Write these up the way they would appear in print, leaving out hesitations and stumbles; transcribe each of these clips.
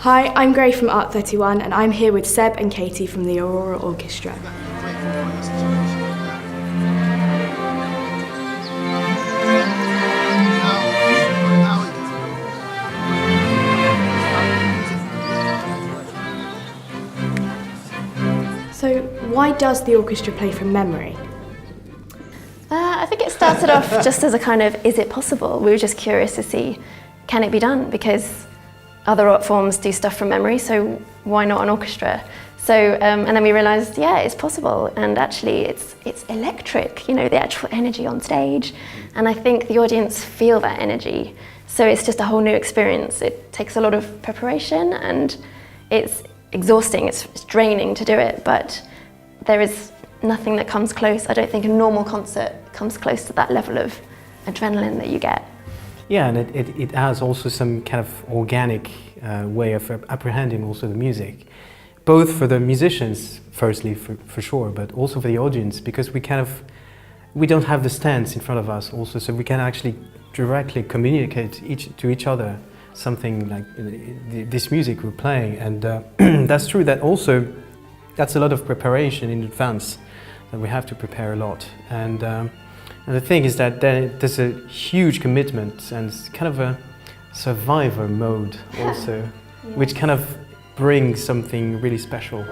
Hi, I'm Gray from ART31 and I'm here with Seb and Katie from the Aurora Orchestra. So, why does the orchestra play from memory? I think it started off just as a kind of, is it possible? We were just curious to see, can it be done? Because other art forms do stuff from memory, so why not an orchestra? So, and then we realised, yeah, it's possible, and actually it's electric, you know, the actual energy on stage, and I think the audience feel that energy. So it's just a whole new experience. It takes a lot of preparation, and it's exhausting, it's draining to do it, but there is nothing that comes close. I don't think a normal concert comes close to that level of adrenaline that you get. Yeah, and it has also some kind of organic way of apprehending also the music, both for the musicians, firstly, for sure, but also for the audience, because we don't have the stands in front of us also, so we can actually directly communicate to each other something like this music we're playing, and that's true that also that's a lot of preparation in advance, that we have to prepare a lot, and the thing is that there's a huge commitment and it's kind of a survivor mode also, which kind of brings something really special.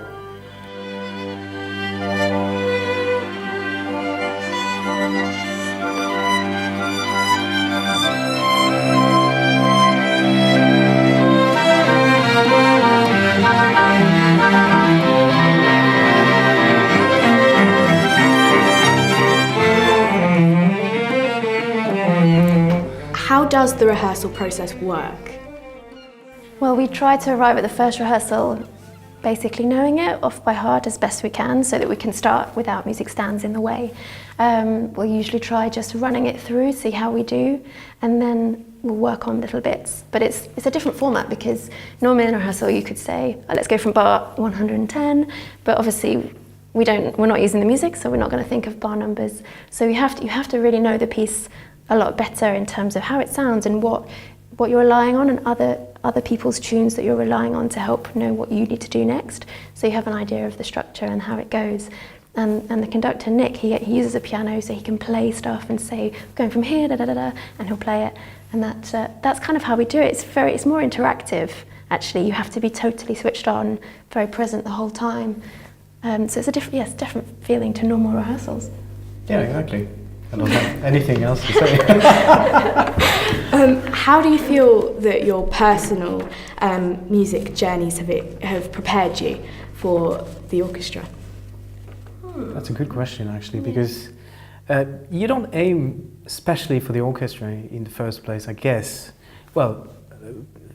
How does the rehearsal process work? Well, we try to arrive at the first rehearsal basically knowing it off by heart as best we can, so that we can start without music stands in the way. We'll usually try just running it through, see how we do, and then we'll work on little bits. But it's a different format, because normally in a rehearsal you could say, oh, let's go from bar 110, but obviously we're not using the music, so we're not going to think of bar numbers. So you have to really know the piece a lot better in terms of how it sounds and what you're relying on, and other people's tunes that you're relying on to help know what you need to do next. So you have an idea of the structure and how it goes. And the conductor, Nick, he uses a piano so he can play stuff and say, going from here, da da da da, and he'll play it. And that's kind of how we do it. It's more interactive, actually. You have to be totally switched on, very present the whole time. So it's a different feeling to normal rehearsals. Yeah, exactly. I don't have anything else to say. How do you feel that your personal music journeys have prepared you for the orchestra? That's a good question, actually, because you don't aim especially for the orchestra in the first place, I guess. Well,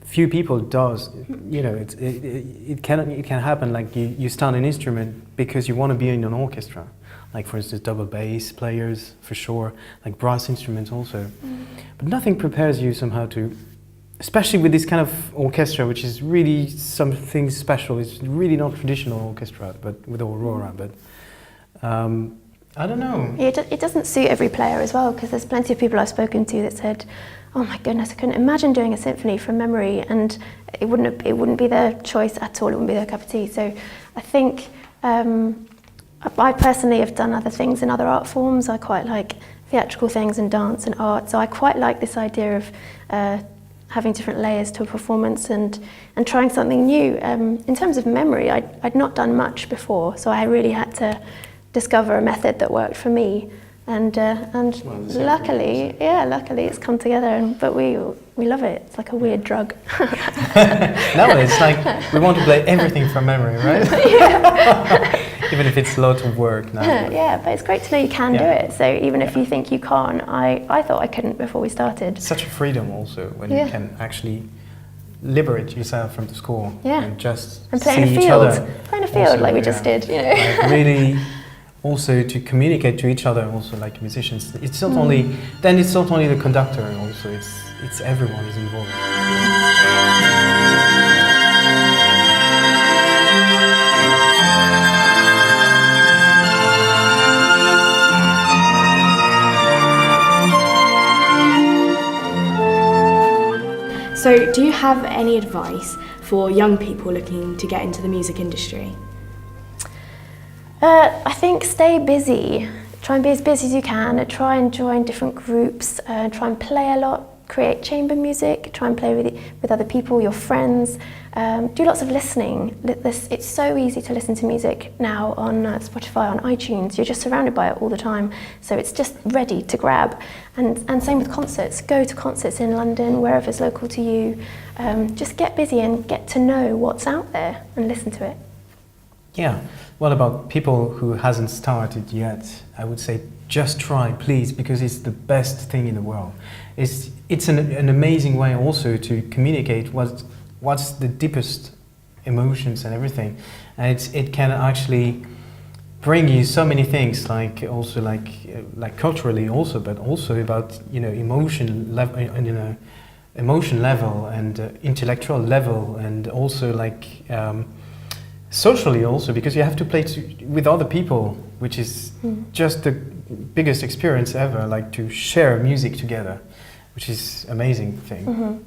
few people does. You know, it can happen. Like you start an instrument because you want to be in an orchestra. Like, for instance, double bass players, for sure, like brass instruments also. But nothing prepares you somehow to, especially with this kind of orchestra, which is really something special. It's really not traditional orchestra, but with Aurora. But I don't know. It doesn't suit every player as well, because there's plenty of people I've spoken to that said, oh my goodness, I couldn't imagine doing a symphony from memory, and it wouldn't be their choice at all. It wouldn't be their cup of tea. So I think I personally have done other things in other art forms. I quite like theatrical things and dance and art, so I quite like this idea of having different layers to a performance and trying something new. In terms of memory, I'd not done much before, so I really had to discover a method that worked for me. And luckily it's come together. But we love it. It's like a weird drug. No, it's like we want to play everything from memory, right? Yeah. Even if it's a lot of work now. Yeah, but it's great to know you can do it. So even if you think you can't, I thought I couldn't before we started. Such a freedom also when you can actually liberate yourself from the score and just play in a field. Play in a field also, like we just did. You know. Like really. Also to communicate to each other, also like musicians. It's not only the conductor. Also, it's everyone is involved. So, do you have any advice for young people looking to get into the music industry? I think stay busy. Try and be as busy as you can. Try and join different groups. Try and play a lot. Create chamber music. Try and play with other people, your friends. Do lots of listening. It's so easy to listen to music now on Spotify, on iTunes. You're just surrounded by it all the time. So it's just ready to grab. And same with concerts. Go to concerts in London, wherever's local to you. Just get busy and get to know what's out there and listen to it. Yeah. What about people who hasn't started yet? I would say just try, please, because it's the best thing in the world. It's an amazing way also to communicate what's the deepest emotions and everything. And it can actually bring you so many things, like also like culturally also, but also about emotion level and intellectual level, and also like socially also, because you have to play with other people, which is just the biggest experience ever, like to share music together, which is amazing thing.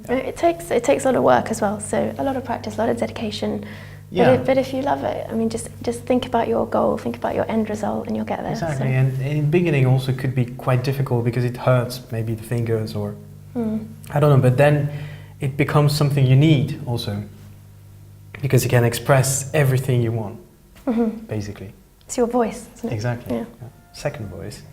Yeah. It takes a lot of work as well, so a lot of practice, a lot of dedication. Yeah. But if you love it, I mean, just think about your goal, think about your end result, and you'll get there. Exactly, So. and in the beginning also could be quite difficult because it hurts maybe the fingers or I don't know, but then it becomes something you need also, because you can express everything you want, basically. It's your voice, isn't it? Exactly. Yeah. Second voice.